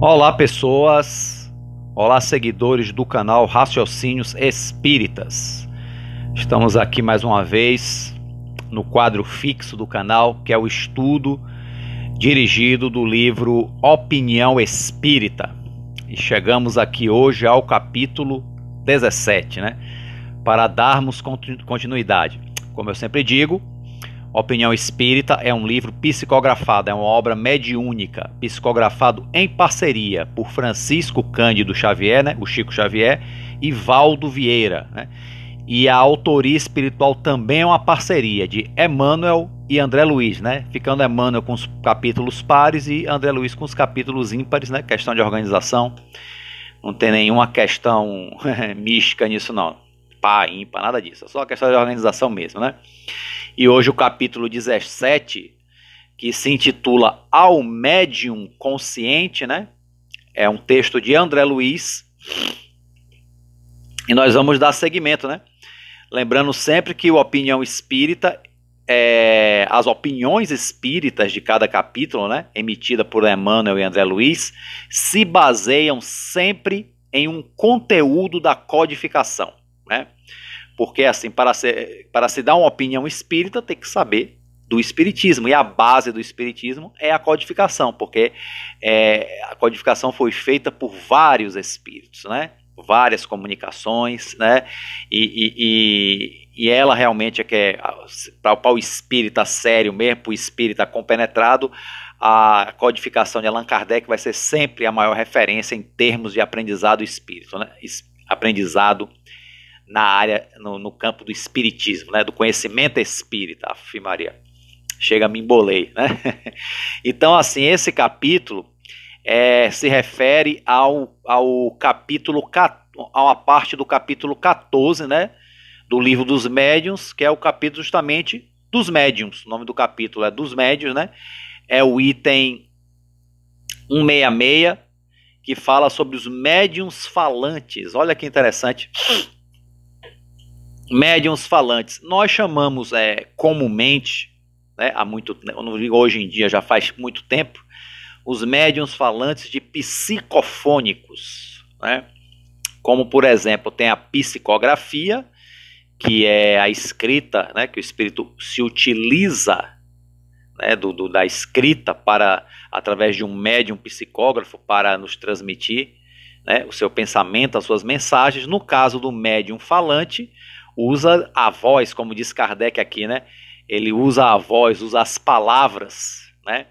Olá, pessoas. Olá, seguidores do canal Raciocínios Espíritas. Estamos aqui mais uma vez no quadro fixo do canal, que é o estudo dirigido do livro Opinião Espírita. E chegamos aqui hoje ao capítulo 17, né? Para darmos continuidade. Como eu sempre digo, Opinião Espírita é um livro psicografado, é uma obra mediúnica, psicografado em parceria por Francisco Cândido Xavier, né, o Chico Xavier, e Valdo Vieira, né? E a autoria espiritual também é uma parceria de Emmanuel e André Luiz, né? Ficando Emmanuel com os capítulos pares e André Luiz com os capítulos ímpares, né? Questão de organização. Não tem nenhuma questão mística nisso, não. Par, ímpar, nada disso. É só a questão de organização mesmo, né? E hoje o capítulo 17, que se intitula Ao Médium Consciente, né? É um texto de André Luiz. E nós vamos dar seguimento, né? Lembrando sempre que o Opinião Espírita, as opiniões espíritas de cada capítulo, né? Emitida por Emmanuel e André Luiz, se baseiam sempre em um conteúdo da codificação, né? Porque assim, para se dar uma opinião espírita, tem que saber do espiritismo. E a base do espiritismo é a codificação, porque a codificação foi feita por vários espíritos, né? Várias comunicações, né? E ela realmente é que para o espírita sério mesmo, para o espírita compenetrado, a codificação de Allan Kardec vai ser sempre a maior referência em termos de aprendizado espírita, né? Aprendizado na área, no campo do espiritismo, né? Do conhecimento espírita, Ave Maria. Chega, me embolei, né? Então, assim, esse capítulo se refere ao capítulo, a uma parte do capítulo 14, né? Do livro dos médiuns, que é o capítulo justamente dos médiuns. O nome do capítulo é dos médiuns, né? É o item 166, que fala sobre os médiuns falantes. Olha que interessante. Médiuns falantes. Nós chamamos comumente, né, há muito tempo, não digo hoje em dia, já faz muito tempo, os médiuns falantes de psicofônicos, né? Como, por exemplo, tem a psicografia, que é a escrita, né, que o espírito se utiliza, né, da escrita através de um médium psicógrafo para nos transmitir, né, o seu pensamento, as suas mensagens. No caso do médium falante, usa a voz, como diz Kardec aqui, né? Ele usa a voz, usa as palavras, né?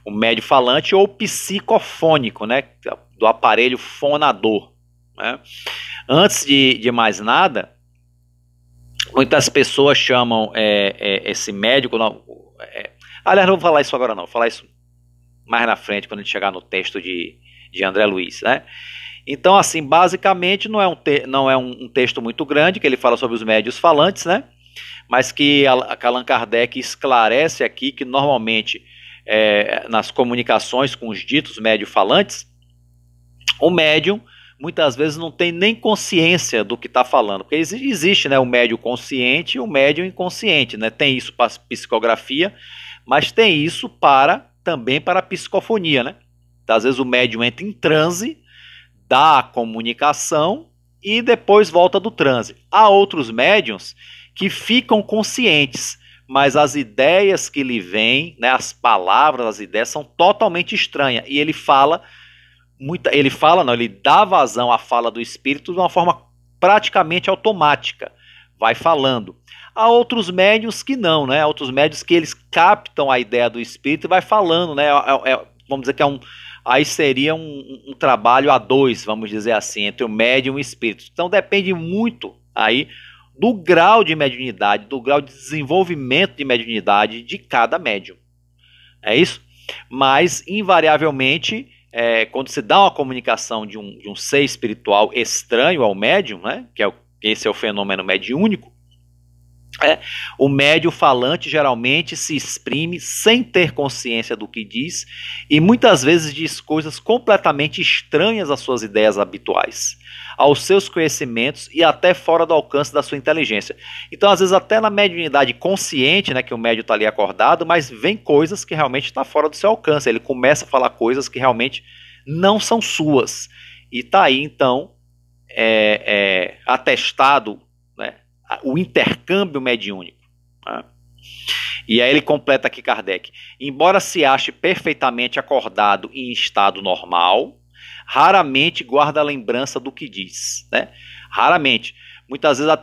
O médium falante ou psicofônico, né? Do aparelho fonador, né? Antes de mais nada, muitas pessoas chamam esse médico... aliás, não vou falar isso agora não, vou falar isso mais na frente, quando a gente chegar no texto de André Luiz, né? Então, assim, basicamente não é um texto muito grande, que ele fala sobre os médiuns falantes, né? Mas que Allan Kardec esclarece aqui que normalmente nas comunicações com os ditos médiuns falantes, o médium muitas vezes não tem nem consciência do que está falando, porque existe, né, o médium consciente e o médium inconsciente, né? Tem isso para psicografia, mas tem isso também para a psicofonia, né? Então, às vezes o médium entra em transe, dá a comunicação e depois volta do transe. Há outros médiuns que ficam conscientes, mas as ideias que lhe vêm, né, as palavras, as ideias são totalmente estranhas. E ele ele dá vazão à fala do espírito de uma forma praticamente automática. Vai falando. Há outros médiuns que não, né? Há outros médiuns que eles captam a ideia do espírito e vai falando, né? Vamos dizer que aí seria um trabalho a dois, vamos dizer assim, entre o médium e o espírito. Então depende muito aí do grau de mediunidade, do grau de desenvolvimento de mediunidade de cada médium. É isso? Mas, invariavelmente, quando se dá uma comunicação de um ser espiritual estranho ao médium, né, esse é o fenômeno mediúnico, o médium falante geralmente se exprime sem ter consciência do que diz e muitas vezes diz coisas completamente estranhas às suas ideias habituais, aos seus conhecimentos e até fora do alcance da sua inteligência. Então, às vezes, até na mediunidade consciente, né, que o médium está ali acordado, mas vem coisas que realmente estão fora do seu alcance. Ele começa a falar coisas que realmente não são suas. E está aí, então, atestado, né, o intercâmbio mediúnico. Né? E aí ele completa aqui Kardec. Embora se ache perfeitamente acordado em estado normal, raramente guarda a lembrança do que diz. Né? Raramente. Muitas vezes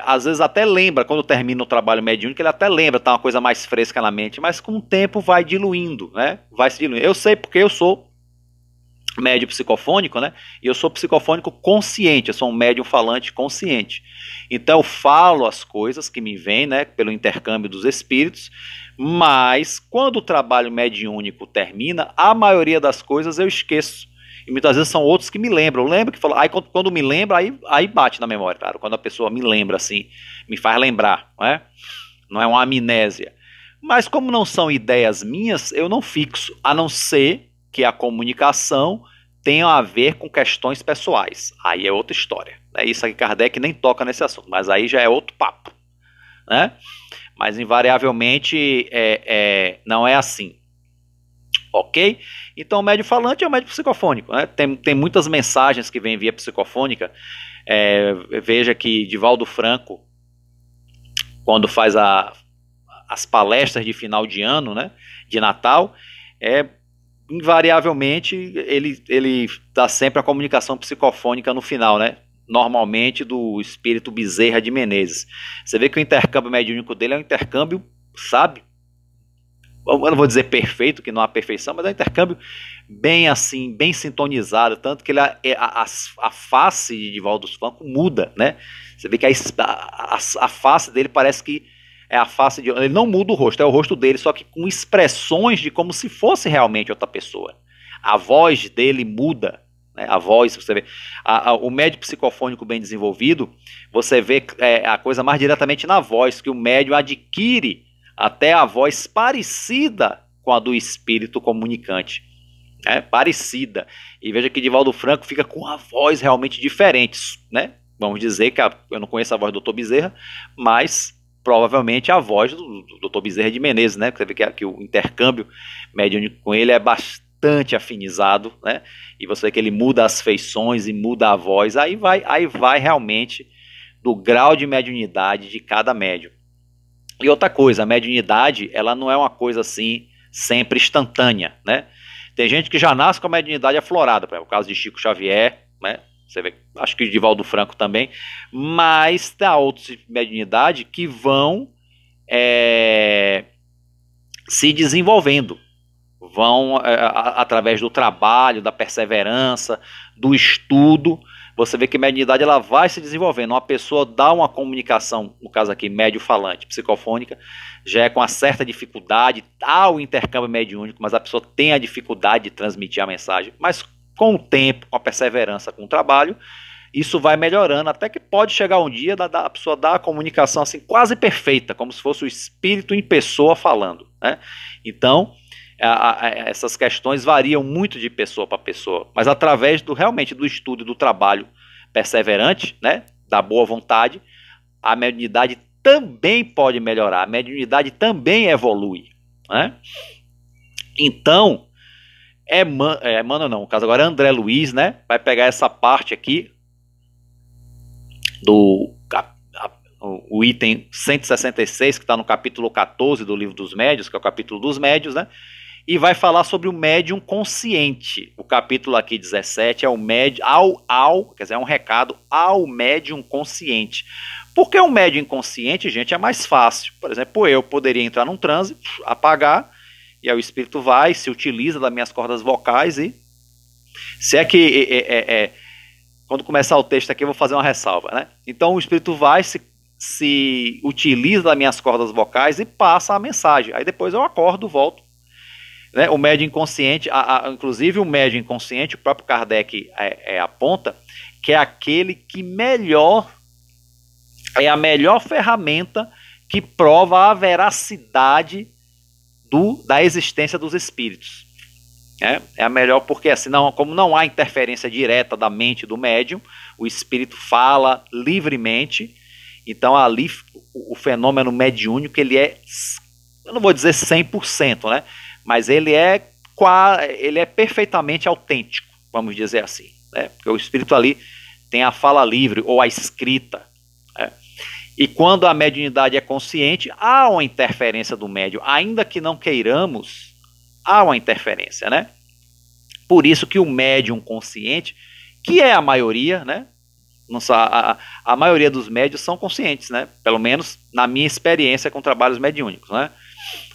às vezes até lembra, quando termina o trabalho mediúnico, ele até lembra, tá uma coisa mais fresca na mente, mas com o tempo vai diluindo, né? Vai se diluindo. Eu sei porque eu sou médium psicofônico, né? E eu sou psicofônico consciente, eu sou um médium falante consciente. Então eu falo as coisas que me vêm, né, pelo intercâmbio dos espíritos, mas quando o trabalho mediúnico termina, a maioria das coisas eu esqueço. E muitas vezes são outros que me lembram. Eu lembro que falo, aí quando me lembra, aí bate na memória, claro. Quando a pessoa me lembra assim, me faz lembrar, não é? Não é uma amnésia. Mas como não são ideias minhas, eu não fixo, a não ser que a comunicação tenha a ver com questões pessoais. Aí é outra história. É isso aqui, Kardec nem toca nesse assunto, mas aí já é outro papo, né? Mas invariavelmente não é assim. Ok? Então o médium falante é o médium psicofônico, né? Tem muitas mensagens que vêm via psicofônica. Veja que Divaldo Franco, quando faz as palestras de final de ano, né, de Natal, invariavelmente ele dá sempre a comunicação psicofônica no final, né? Normalmente do espírito Bezerra de Menezes. Você vê que o intercâmbio mediúnico dele é um intercâmbio, sabe? Eu não vou dizer perfeito, que não há perfeição, mas é um intercâmbio bem assim, bem sintonizado, tanto que a face de Divaldo Franco muda, né? Você vê que a face dele parece que é a face de... Ele não muda o rosto, é o rosto dele, só que com expressões de como se fosse realmente outra pessoa. A voz dele muda, né? A voz, você vê... o médium psicofônico bem desenvolvido, você vê a coisa mais diretamente na voz, que o médium adquire até a voz parecida com a do espírito comunicante. Parecida. E veja que Divaldo Franco fica com a voz realmente diferente, né? Vamos dizer que eu não conheço a voz do Dr. Bezerra, mas provavelmente a voz do Dr. Bezerra de Menezes, né? Você vê que o intercâmbio mediúnico com ele é bastante afinizado, né? E você vê que ele muda as feições e muda a voz, aí vai realmente do grau de mediunidade de cada médium. E outra coisa, a mediunidade, ela não é uma coisa assim, sempre instantânea, né? Tem gente que já nasce com a mediunidade aflorada, por exemplo, o caso de Chico Xavier, né? Você vê, acho que de Divaldo Franco também, mas tem outros de mediunidade que vão se desenvolvendo, vão através do trabalho, da perseverança, do estudo. Você vê que a mediunidade ela vai se desenvolvendo. Uma pessoa dá uma comunicação, no caso aqui, médio-falante, psicofônica, já é com uma certa dificuldade, há o intercâmbio mediúnico, mas a pessoa tem a dificuldade de transmitir a mensagem. Mas com o tempo, com a perseverança, com o trabalho, isso vai melhorando, até que pode chegar um dia da pessoa dar a comunicação assim, quase perfeita, como se fosse o espírito em pessoa falando, né? Então, essas questões variam muito de pessoa para pessoa, mas através realmente do estudo e do trabalho perseverante, né, da boa vontade, a mediunidade também pode melhorar, a mediunidade também evolui, né? Então, Emmanuel não, no caso agora é André Luiz, né, vai pegar essa parte aqui o item 166, que está no capítulo 14 do Livro dos Médiuns, que é o capítulo dos médiuns, né? E vai falar sobre o médium consciente. O capítulo aqui 17 é o médium quer dizer, é um recado ao médium consciente. Porque um médium inconsciente, gente, é mais fácil. Por exemplo, eu poderia entrar num transe, apagar, e aí o espírito vai, se utiliza das minhas cordas vocais e... Se é que... quando começar o texto aqui eu vou fazer uma ressalva, né? Então o espírito vai, se utiliza das minhas cordas vocais e passa a mensagem. Aí depois eu acordo, volto. Né? O médium inconsciente, inclusive o médium inconsciente, o próprio Kardec aponta que é aquele que é a melhor ferramenta que prova a veracidade da existência dos espíritos. É a melhor porque assim, como não há interferência direta da mente do médium, o espírito fala livremente, então ali o fenômeno mediúnico ele eu não vou dizer 100%, né? Mas ele é ele é perfeitamente autêntico, vamos dizer assim, né? Porque o espírito ali tem a fala livre ou a escrita, né? E quando a mediunidade é consciente, há uma interferência do médium, ainda que não queiramos, há uma interferência, né? Por isso que o médium consciente, que é a maioria, né? A maioria dos médios são conscientes, né? Pelo menos na minha experiência com trabalhos mediúnicos, né?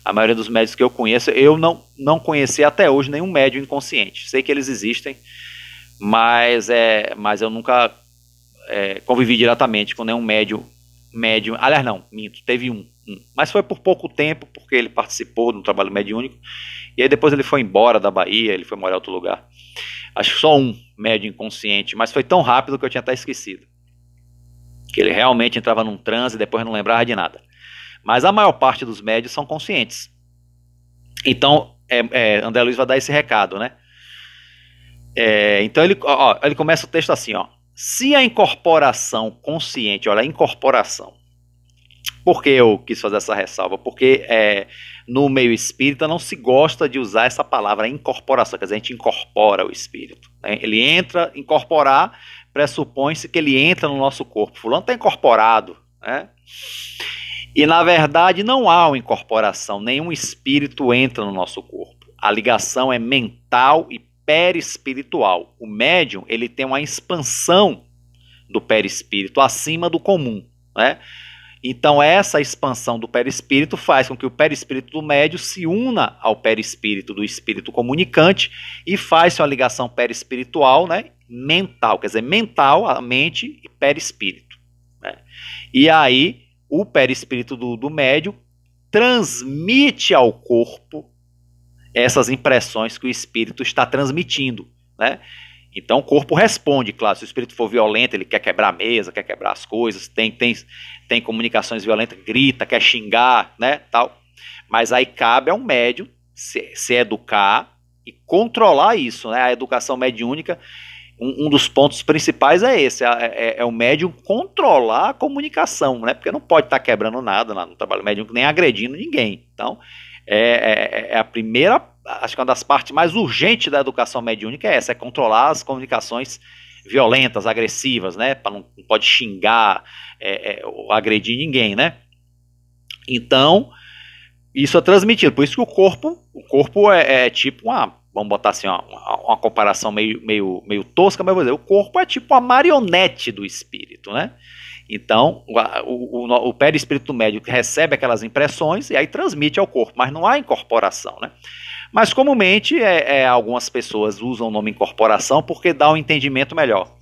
A maioria dos médios que eu conheço, eu não conheci até hoje nenhum médium inconsciente. Sei que eles existem, mas eu nunca convivi diretamente com nenhum médium. Aliás, não, minto, teve um. Mas foi por pouco tempo, porque ele participou do trabalho mediúnico, e aí depois ele foi embora da Bahia, ele foi morar em outro lugar. Acho que só um médium inconsciente, mas foi tão rápido que eu tinha até esquecido. Que ele realmente entrava num transe e depois não lembrava de nada. Mas a maior parte dos médios são conscientes. Então, André Luiz vai dar esse recado, né? Então ele começa o texto assim, ó. Se a incorporação consciente, olha, a incorporação. Por que eu quis fazer essa ressalva? Porque no meio espírita não se gosta de usar essa palavra incorporação, quer dizer, a gente incorpora o espírito, né? Ele entra, incorporar, pressupõe-se que ele entra no nosso corpo. Fulano está incorporado, né? E na verdade não há uma incorporação, nenhum espírito entra no nosso corpo. A ligação é mental e perispiritual. O médium, ele tem uma expansão do perispírito acima do comum, né? Então essa expansão do perispírito faz com que o perispírito do médium se una ao perispírito do espírito comunicante e faz uma ligação perispiritual, né, mental, quer dizer, mental, a mente e perispírito, né? E aí o perispírito do médium transmite ao corpo essas impressões que o espírito está transmitindo, né? Então o corpo responde, claro, se o espírito for violento, ele quer quebrar a mesa, quer quebrar as coisas, tem comunicações violentas, grita, quer xingar, né, tal. Mas aí cabe ao médium se educar e controlar isso, né? A educação mediúnica, um dos pontos principais é esse, é o médium controlar a comunicação, né? Porque não pode estar quebrando nada no trabalho mediúnico, nem agredindo ninguém. Então, a primeira, acho que uma das partes mais urgentes da educação mediúnica é essa, é controlar as comunicações violentas, agressivas, né? Não pode xingar ou agredir ninguém, né? Então, isso é transmitido. Por isso que o corpo é tipo vamos botar assim, uma comparação meio tosca, mas vou dizer, o corpo é tipo uma marionete do espírito, né? Então, o perispírito médium recebe aquelas impressões e aí transmite ao corpo, mas não há incorporação, né? Mas comumente algumas pessoas usam o nome incorporação porque dá um entendimento melhor.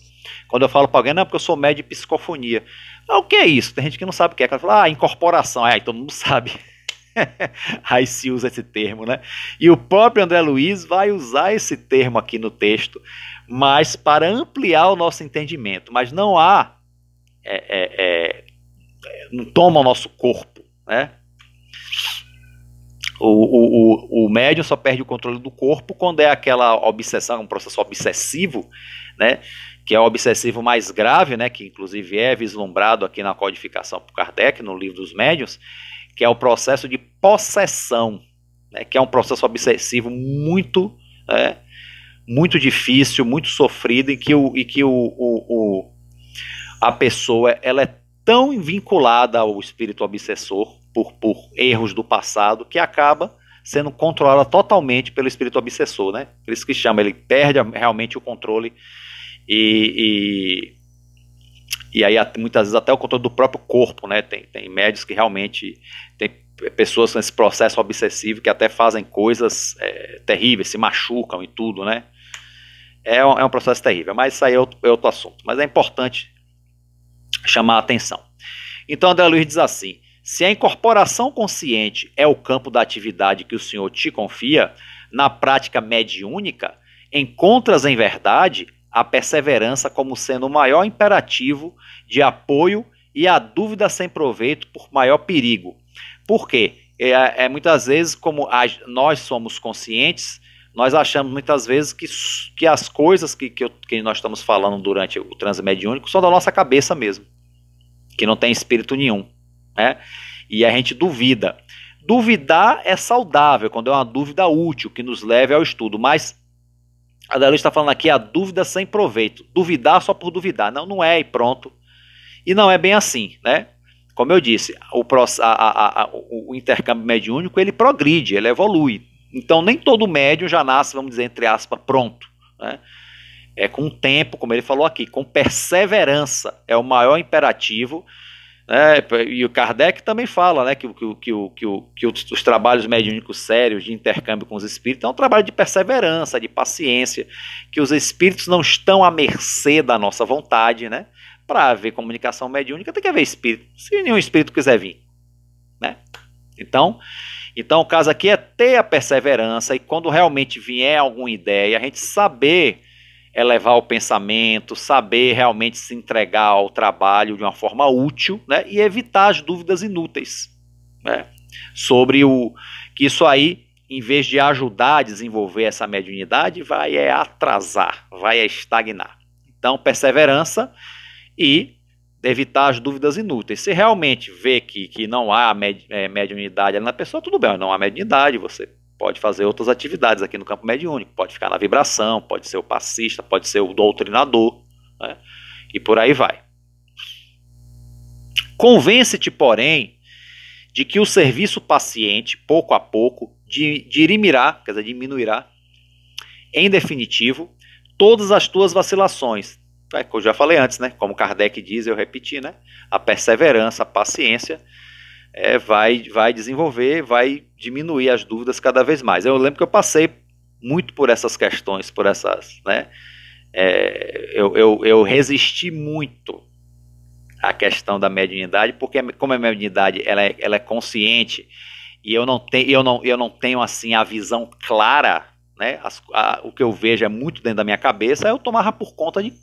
Quando eu falo para alguém, não, porque eu sou médium de psicofonia. O que é isso? Tem gente que não sabe o que é. Ela fala, incorporação. Aí todo mundo sabe. Aí se usa esse termo, né? E o próprio André Luiz vai usar esse termo aqui no texto, mas para ampliar o nosso entendimento. Mas não há, não toma o nosso corpo, né? O médium só perde o controle do corpo quando é aquela obsessão, um processo obsessivo, né? Que é o obsessivo mais grave, né? Que inclusive é vislumbrado aqui na codificação por Kardec, no livro dos médiuns, que é o processo de possessão, né? Que é um processo obsessivo muito, muito difícil, muito sofrido, e que a pessoa ela é tão vinculada ao espírito obsessor por erros do passado que acaba sendo controlada totalmente pelo espírito obsessor, né? Por isso que chama, ele perde realmente o controle e aí muitas vezes até o controle do próprio corpo, né? Tem médios que realmente tem pessoas com esse processo obsessivo que até fazem coisas terríveis, se machucam e tudo, né? É um processo terrível, mas isso aí é outro assunto. Mas é importante chamar a atenção. Então André Luiz diz assim: se a incorporação consciente é o campo da atividade que o Senhor te confia, na prática mediúnica, encontras em verdade a perseverança como sendo o maior imperativo de apoio e a dúvida sem proveito por maior perigo. Por quê? Muitas vezes, como nós somos conscientes, nós achamos muitas vezes que as coisas que nós estamos falando durante o transe mediúnico são da nossa cabeça mesmo, que não tem espírito nenhum, né? E a gente duvida. Duvidar é saudável, quando é uma dúvida útil, que nos leve ao estudo, mas a Adeluz está falando aqui a dúvida sem proveito. Duvidar só por duvidar. Não, não é e pronto. E não é bem assim, né? Como eu disse, o intercâmbio mediúnico, ele progride, ele evolui. Então nem todo médium já nasce, vamos dizer, entre aspas, pronto, né? É com o tempo, como ele falou aqui, com perseverança, é o maior imperativo, né? E o Kardec também fala, né, que os trabalhos mediúnicos sérios de intercâmbio com os espíritos é um trabalho de perseverança, de paciência, que os espíritos não estão à mercê da nossa vontade, né? Para haver comunicação mediúnica tem que haver espírito, se nenhum espírito quiser vir, né? Então o caso aqui é ter a perseverança e quando realmente vier alguma ideia, a gente saber elevar o pensamento, saber realmente se entregar ao trabalho de uma forma útil, né? E evitar as dúvidas inúteis, né? Sobre que isso aí, em vez de ajudar a desenvolver essa mediunidade, vai atrasar, vai estagnar. Então, perseverança e evitar as dúvidas inúteis. Se realmente vê que não há mediunidade ali na pessoa, tudo bem, não há mediunidade, você pode fazer outras atividades aqui no campo mediúnico, pode ficar na vibração, pode ser o passista, pode ser o doutrinador, né? E por aí vai. Convence-te, porém, de que o serviço paciente, pouco a pouco, diminuirá, quer dizer, diminuirá, em definitivo, todas as tuas vacilações. Que eu já falei antes, né? Como Kardec diz, eu repeti, né? A perseverança, a paciência vai desenvolver, vai diminuir as dúvidas cada vez mais. Eu lembro que eu passei muito por essas questões, por essas, né? Eu resisti muito à questão da mediunidade, porque como a mediunidade ela é consciente e eu não tenho assim a visão clara, né? O que eu vejo é muito dentro da minha cabeça, eu tomava por conta de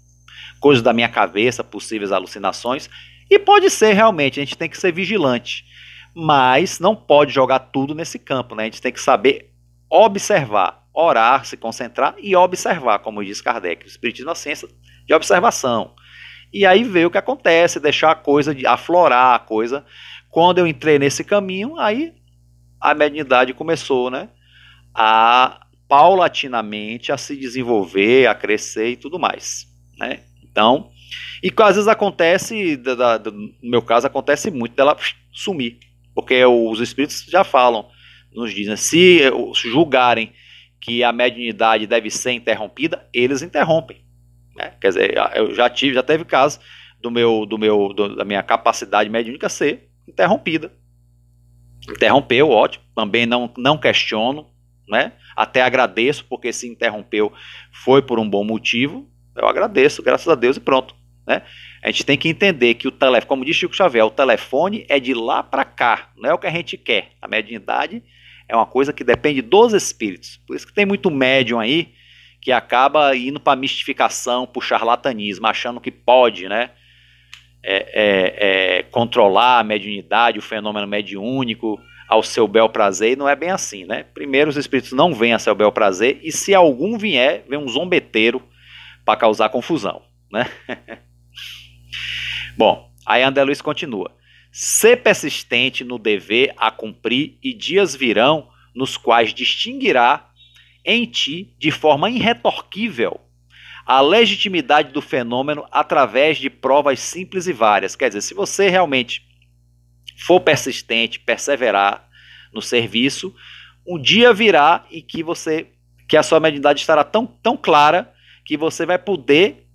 coisas da minha cabeça, possíveis alucinações, e pode ser realmente, a gente tem que ser vigilante, mas não pode jogar tudo nesse campo, né? A gente tem que saber observar, orar, se concentrar e observar, como diz Kardec, o Espiritismo é uma ciência de observação, e aí ver o que acontece, deixar a coisa, aflorar a coisa. Quando eu entrei nesse caminho, aí a mediunidade começou, né, paulatinamente a se desenvolver, a crescer e tudo mais, né? Então, e às vezes acontece, no meu caso, acontece muito dela sumir, porque os espíritos já falam, nos dizem, se julgarem que a mediunidade deve ser interrompida, eles interrompem, né? Quer dizer, eu já teve caso da minha capacidade mediúnica ser interrompida. Interrompeu, ótimo, também não questiono, né? Até agradeço, porque se interrompeu foi por um bom motivo. Eu agradeço, graças a Deus e pronto, né? A gente tem que entender que o telefone, como diz Chico Xavier, o telefone é de lá para cá, não é o que a gente quer. A mediunidade é uma coisa que depende dos espíritos. Por isso que tem muito médium aí que acaba indo para mistificação, para o charlatanismo, achando que pode, né, controlar a mediunidade, o fenômeno mediúnico ao seu bel prazer, e não é bem assim, né? Primeiro, os espíritos não vêm a seu bel prazer, e se algum vier, vem um zombeteiro para causar confusão, né? Bom, aí André Luiz continua. Ser persistente no dever a cumprir e dias virão nos quais distinguirá em ti, de forma irretorquível, a legitimidade do fenômeno através de provas simples e várias. Quer dizer, se você realmente for persistente, perseverar no serviço, um dia virá em que a sua mediunidade estará tão clara que você vai poder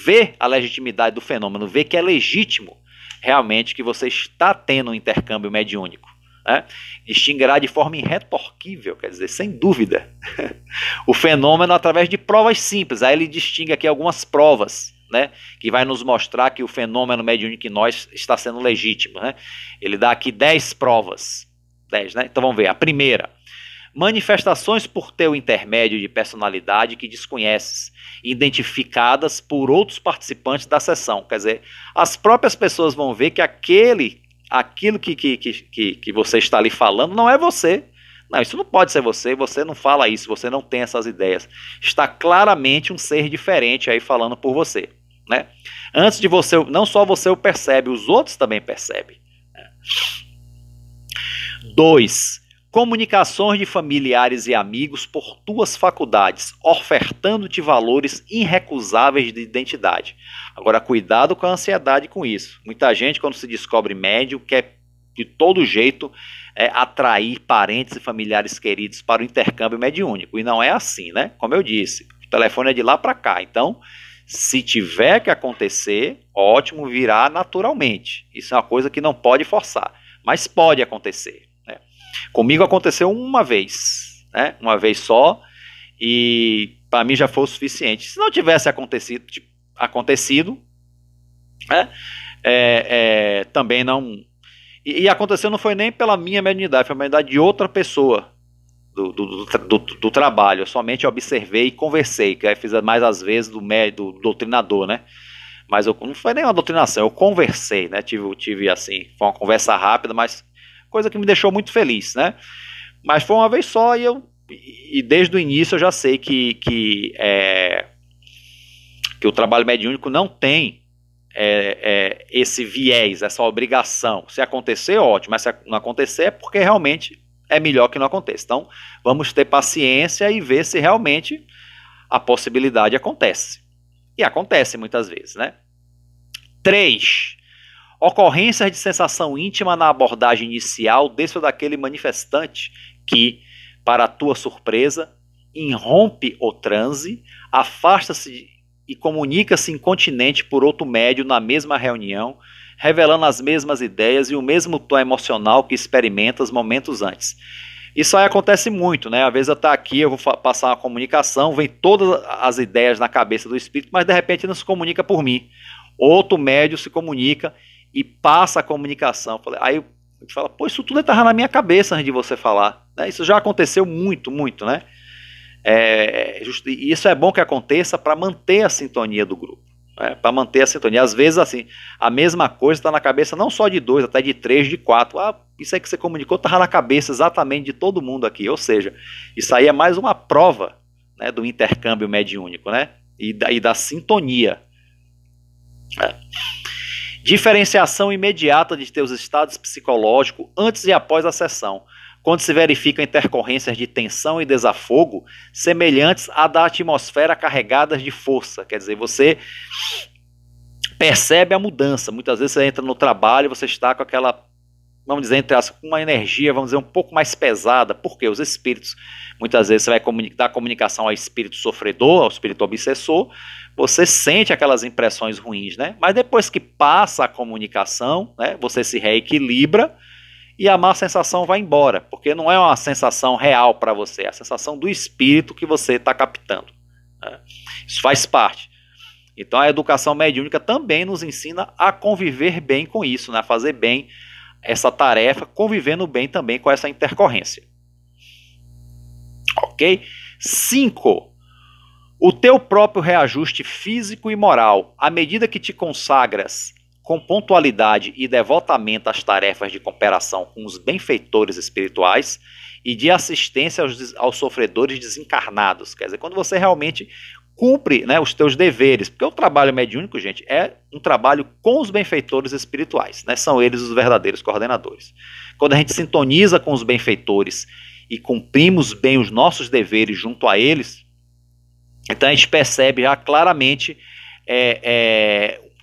ver a legitimidade do fenômeno, ver que é legítimo realmente que você está tendo um intercâmbio mediúnico, né? Distinguirá de forma irretorquível, quer dizer, sem dúvida, o fenômeno através de provas simples. Aí ele distingue aqui algumas provas, né, que vai nos mostrar que o fenômeno mediúnico em nós está sendo legítimo, né? Ele dá aqui 10 provas, 10, né? Então vamos ver. A primeira: manifestações por teu intermédio de personalidade que desconheces, identificadas por outros participantes da sessão. Quer dizer, as próprias pessoas vão ver que aquilo que você está ali falando não é você. Não, isso não pode ser você, você não fala isso, você não tem essas ideias. Está claramente um ser diferente aí falando por você, né? Antes de você, não só você o percebe, os outros também percebem. 2. Comunicações de familiares e amigos por tuas faculdades, ofertando-te valores irrecusáveis de identidade. Agora, cuidado com a ansiedade com isso. Muita gente, quando se descobre médium, quer de todo jeito atrair parentes e familiares queridos para o intercâmbio mediúnico. E não é assim, né? Como eu disse, o telefone é de lá para cá. Então, se tiver que acontecer, ótimo, virá naturalmente. Isso é uma coisa que não pode forçar, mas pode acontecer. Comigo aconteceu uma vez, né? Uma vez só, e para mim já foi o suficiente. Se não tivesse acontecido, né? Também não. E aconteceu não foi nem pela minha mediunidade, foi a mediunidade de outra pessoa do trabalho. Eu somente observei e conversei, que aí fiz mais às vezes do doutrinador, né? Mas não foi nem uma doutrinação, eu conversei, né? Tive assim, foi uma conversa rápida, mas coisa que me deixou muito feliz, né? Mas foi uma vez só e desde o início eu já sei que o trabalho mediúnico não tem esse viés, essa obrigação. Se acontecer, ótimo, mas se não acontecer é porque realmente é melhor que não aconteça. Então, vamos ter paciência e ver se realmente a possibilidade acontece. E acontece muitas vezes, né? 3. Ocorrências de sensação íntima na abordagem inicial desse ou daquele manifestante que, para a tua surpresa, irrompe o transe, afasta-se e comunica-se incontinente por outro médio na mesma reunião, revelando as mesmas ideias e o mesmo tom emocional que experimentas momentos antes. Isso aí acontece muito, né? Às vezes eu estou aqui, eu vou passar uma comunicação, vem todas as ideias na cabeça do espírito, mas de repente não se comunica por mim. Outro médio se comunica e passa a comunicação. Aí eu falo, pô, isso tudo estava na minha cabeça antes de você falar. Isso já aconteceu muito, muito, né? E isso é bom que aconteça para manter a sintonia do grupo. Para manter a sintonia. Às vezes, assim, a mesma coisa está na cabeça não só de 2, até de 3, de 4. Isso aí que você comunicou estava na cabeça exatamente de todo mundo aqui. Ou seja, isso aí é mais uma prova, né, do intercâmbio mediúnico, né? E da sintonia. Diferenciação imediata de teus estados psicológicos antes e após a sessão, quando se verificam intercorrências de tensão e desafogo semelhantes à da atmosfera carregadas de força. Quer dizer, você percebe a mudança. Muitas vezes você entra no trabalho e você está com aquela, vamos dizer, com uma energia, vamos dizer, um pouco mais pesada. Porque os espíritos, muitas vezes você vai dar comunicação ao espírito sofredor, ao espírito obsessor, você sente aquelas impressões ruins, né? Mas depois que passa a comunicação, né, você se reequilibra e a má sensação vai embora, porque não é uma sensação real para você, é a sensação do espírito que você está captando, né? Isso faz parte. Então a educação mediúnica também nos ensina a conviver bem com isso, né? A fazer bem essa tarefa, convivendo bem também com essa intercorrência. Ok? 5. O teu próprio reajuste físico e moral, à medida que te consagras com pontualidade e devotamento às tarefas de cooperação com os benfeitores espirituais e de assistência aos sofredores desencarnados. Quer dizer, quando você realmente cumpre, né, os teus deveres, porque o trabalho mediúnico, gente, é um trabalho com os benfeitores espirituais, né, são eles os verdadeiros coordenadores. Quando a gente sintoniza com os benfeitores e cumprimos bem os nossos deveres junto a eles, então a gente percebe já claramente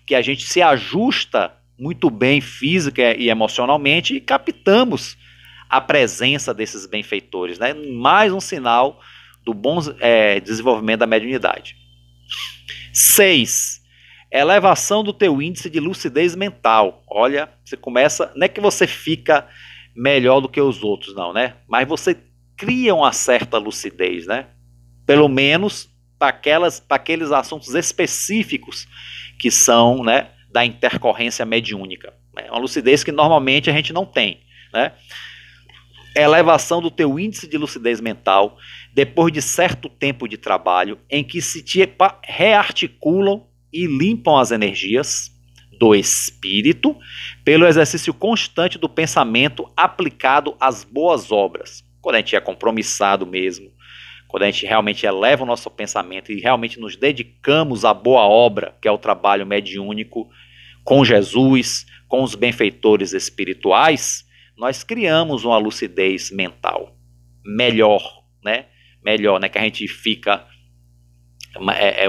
que a gente se ajusta muito bem física e emocionalmente e captamos a presença desses benfeitores, né? Mais um sinal do bom desenvolvimento da mediunidade. 6. Elevação do teu índice de lucidez mental. Olha, você começa, não é que você fica melhor do que os outros, não, né? Mas você cria uma certa lucidez, né? Pelo menos para aqueles assuntos específicos que são, né, da intercorrência mediúnica. É uma lucidez que normalmente a gente não tem, né? Elevação do teu índice de lucidez mental depois de certo tempo de trabalho em que se te rearticulam e limpam as energias do espírito pelo exercício constante do pensamento aplicado às boas obras. Quando a gente é compromissado mesmo, quando a gente realmente eleva o nosso pensamento e realmente nos dedicamos à boa obra, que é o trabalho mediúnico com Jesus, com os benfeitores espirituais, nós criamos uma lucidez mental melhor, né? Melhor, né? Que a gente fica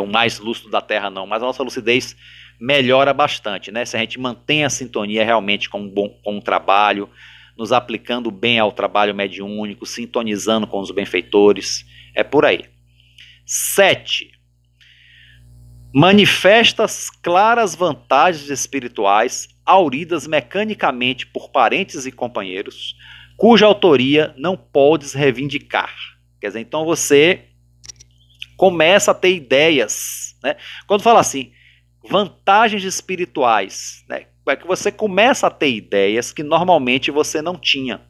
o mais lúcido da Terra, não, mas a nossa lucidez melhora bastante, né? Se a gente mantém a sintonia realmente com um trabalho, nos aplicando bem ao trabalho mediúnico, sintonizando com os benfeitores, é por aí. 7. Manifesta claras vantagens espirituais auridas mecanicamente por parentes e companheiros, cuja autoria não podes reivindicar. Quer dizer, então você começa a ter ideias, né? Quando fala assim, vantagens espirituais, né? É que você começa a ter ideias que normalmente você não tinha,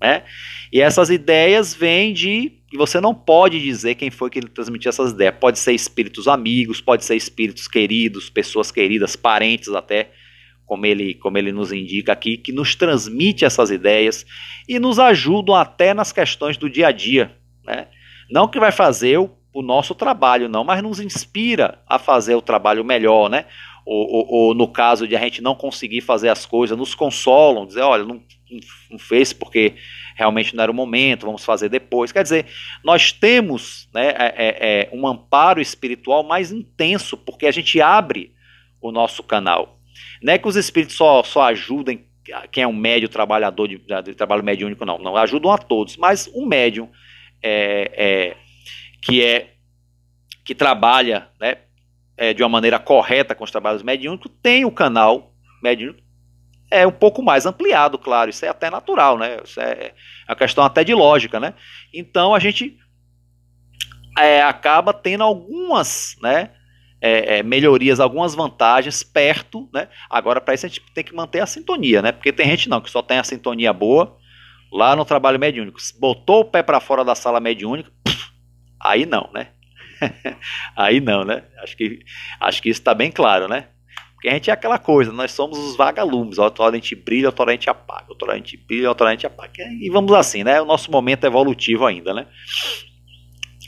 né? E essas ideias vêm de... E você não pode dizer quem foi que ele transmitiu essas ideias. Pode ser espíritos amigos, pode ser espíritos queridos, pessoas queridas, parentes até, como ele nos indica aqui, que nos transmite essas ideias e nos ajudam até nas questões do dia a dia, né? Não que vai fazer o nosso trabalho, não, mas nos inspira a fazer o trabalho melhor, né? Ou no caso de a gente não conseguir fazer as coisas, nos consolam, dizer, olha, não fez porque realmente não era o momento, vamos fazer depois. Quer dizer, nós temos, né, um amparo espiritual mais intenso, porque a gente abre o nosso canal. Não é que os espíritos só ajudem quem é um médium trabalhador de trabalho mediúnico, não ajudam a todos, mas um médium que trabalha, né, de uma maneira correta com os trabalhos mediúnicos, tem o canal mediúnico um pouco mais ampliado, claro, isso é até natural, né? Isso é uma questão até de lógica, né? Então a gente acaba tendo algumas, né, melhorias, algumas vantagens perto, né? Agora, para isso a gente tem que manter a sintonia, né? Porque tem gente não, que só tem a sintonia boa lá no trabalho mediúnico. Botou o pé para fora da sala mediúnica, aí não, né? Aí não, né? Acho que isso está bem claro, né? Porque a gente é aquela coisa, nós somos os vagalumes, outra hora a gente brilha, outra hora a gente apaga, outra hora a gente brilha, outra hora a gente apaga. E vamos assim, né? O nosso momento evolutivo ainda, né?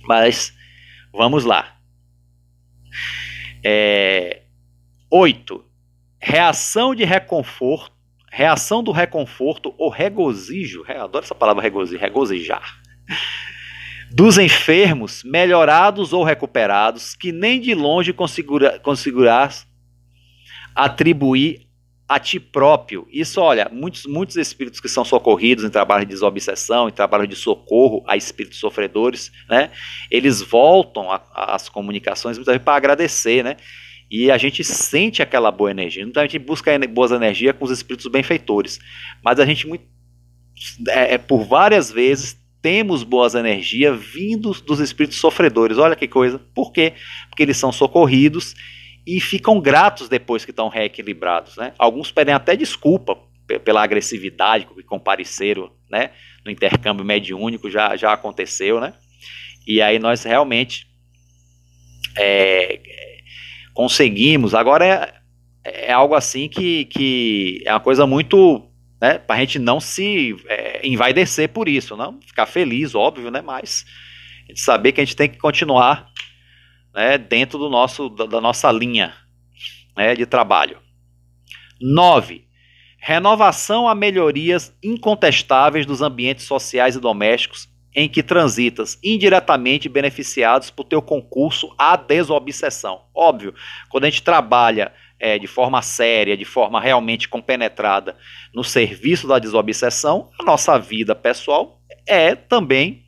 Mas vamos lá. 8. Reação do reconforto ou regozijo. Adoro essa palavra regozijo, regozijar. Dos enfermos, melhorados ou recuperados, que nem de longe conseguirás atribuir a ti próprio. Isso, olha, muitos espíritos que são socorridos em trabalho de desobsessão, em trabalho de socorro a espíritos sofredores, né? Eles voltam às comunicações muitas vezes para agradecer, né? E a gente sente aquela boa energia. Então a gente busca boas energias com os espíritos benfeitores, mas a gente por várias vezes temos boas energias vindos dos espíritos sofredores. Olha que coisa. Por quê? Porque eles são socorridos e ficam gratos depois que estão reequilibrados, né? Alguns pedem até desculpa pela agressividade que compareceram, né, no intercâmbio mediúnico, já aconteceu, né? E aí nós realmente conseguimos. Agora é algo assim que é uma coisa muito, né, para a gente não se envaidecer por isso, não ficar feliz, óbvio, né, mas a gente saber que a gente tem que continuar, né, dentro da nossa linha, né, de trabalho. 9. Renovação a melhorias incontestáveis dos ambientes sociais e domésticos em que transitas, indiretamente beneficiados por teu concurso à desobsessão. Óbvio, quando a gente trabalha de forma séria, de forma realmente compenetrada no serviço da desobsessão, a nossa vida pessoal também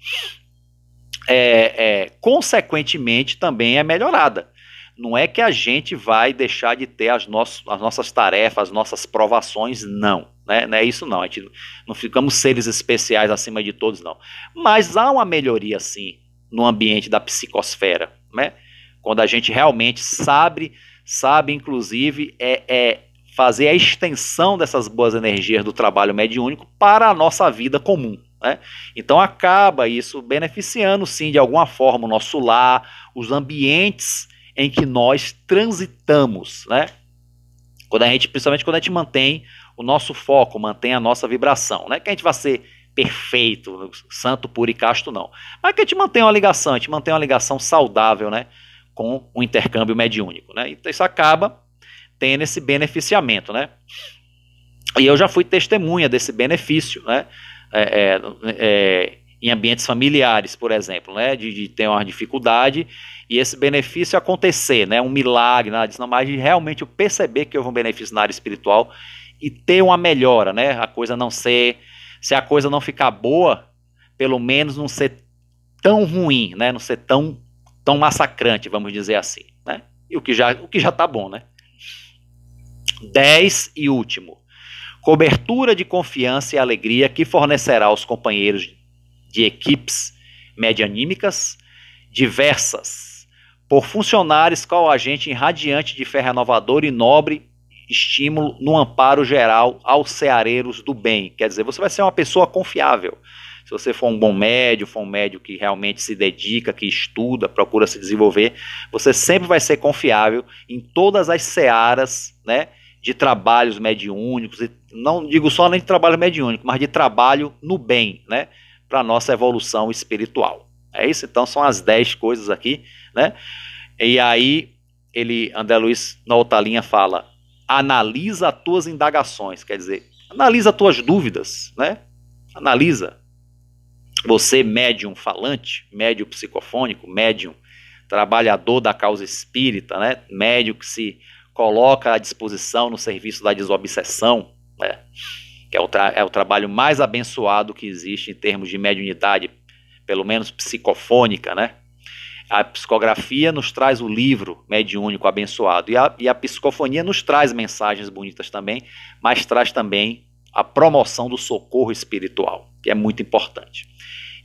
consequentemente também é melhorada. Não é que a gente vai deixar de ter as nossas tarefas, as nossas provações, não, né? Não é isso não, a gente não ficamos seres especiais acima de todos, não. Mas há uma melhoria sim no ambiente da psicosfera, né? Quando a gente realmente sabe inclusive fazer a extensão dessas boas energias do trabalho mediúnico para a nossa vida comum, né? Então acaba isso beneficiando sim de alguma forma o nosso lar, os ambientes em que nós transitamos, né? Principalmente quando a gente mantém o nosso foco, mantém a nossa vibração, não é que a gente vai ser perfeito, santo, puro e casto, não, mas que a gente mantém uma ligação saudável, né, com o intercâmbio mediúnico, né? Então isso acaba tendo esse beneficiamento, né? E eu já fui testemunha desse benefício, né? É, em ambientes familiares, por exemplo, né? De ter uma dificuldade e esse benefício acontecer, né? Um milagre, nada disso, não, mas de realmente eu perceber que houve um benefício na área espiritual e ter uma melhora, né? A coisa não ser, se a coisa não ficar boa, pelo menos não ser tão ruim, né? Não ser tão massacrante, vamos dizer assim, né? E o que já tá bom, né? 10 e último. Cobertura de confiança e alegria que fornecerá aos companheiros de equipes medianímicas diversas, por funcionários qual agente irradiante de fé renovador e nobre estímulo no amparo geral aos ceareiros do bem. Quer dizer, você vai ser uma pessoa confiável. Se você for um bom médium, for um médium que realmente se dedica, que estuda, procura se desenvolver, você sempre vai ser confiável em todas as searas, né, de trabalhos mediúnicos, não digo só nem de trabalho mediúnico, mas de trabalho no bem, né, para a nossa evolução espiritual. É isso? Então são as 10 coisas aqui, né? E aí, André Luiz, na outra linha, fala, analisa as tuas indagações, quer dizer, analisa as tuas dúvidas, né? Analisa. Você, médium falante, médium psicofônico, médium trabalhador da causa espírita, né? Médium que se coloca à disposição no serviço da desobsessão, né? Que é o trabalho mais abençoado que existe em termos de mediunidade, pelo menos psicofônica, né? A psicografia nos traz o livro mediúnico abençoado e a psicofonia nos traz mensagens bonitas também, mas traz também a promoção do socorro espiritual, que é muito importante.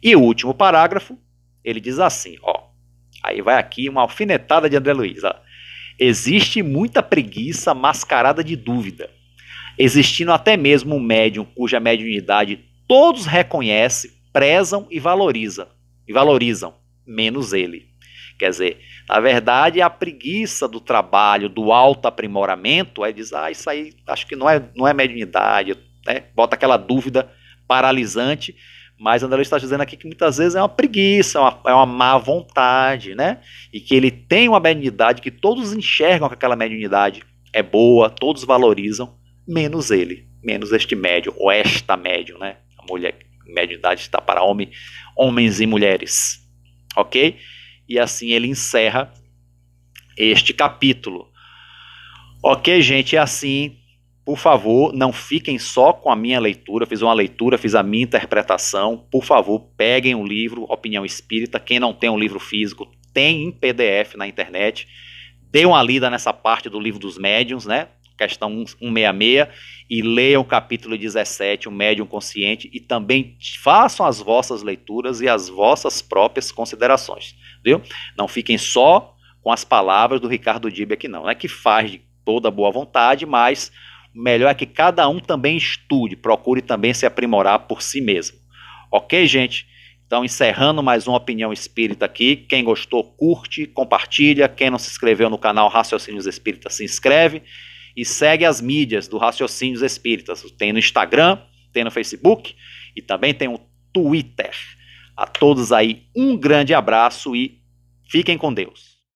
E o último parágrafo, ele diz assim, ó, aí vai aqui uma alfinetada de André Luiz, ó. Existe muita preguiça mascarada de dúvida, existindo até mesmo um médium cuja mediunidade todos reconhecem, prezam e valorizam, menos ele. Quer dizer, na verdade, a preguiça do trabalho, do autoaprimoramento, é dizer, isso aí acho que não é mediunidade, né? Bota aquela dúvida paralisante, mas André está dizendo aqui que muitas vezes é uma preguiça, é uma má vontade, né? E que ele tem uma mediunidade que todos enxergam que aquela mediunidade é boa, todos valorizam, menos ele, menos este médium, ou esta médium, né? A mulher, mediunidade está para homens e mulheres, ok? E assim ele encerra este capítulo. Ok, gente, é assim, por favor, não fiquem só com a minha leitura, fiz uma leitura, fiz a minha interpretação, por favor, peguem o livro Opinião Espírita, quem não tem um livro físico, tem em PDF na internet, dê uma lida nessa parte do livro dos médiuns, né, questão 166, e leiam o capítulo 17, o médium consciente, e também façam as vossas leituras e as vossas próprias considerações, viu? Não fiquem só com as palavras do Ricardo Dib aqui não é que faz de toda boa vontade, mas o melhor é que cada um também estude, procure também se aprimorar por si mesmo. Ok, gente? Então, encerrando mais uma Opinião Espírita aqui. Quem gostou, curte, compartilha. Quem não se inscreveu no canal Raciocínios Espíritas, se inscreve. E segue as mídias do Raciocínios Espíritas. Tem no Instagram, tem no Facebook e também tem o Twitter. A todos aí, um grande abraço e fiquem com Deus.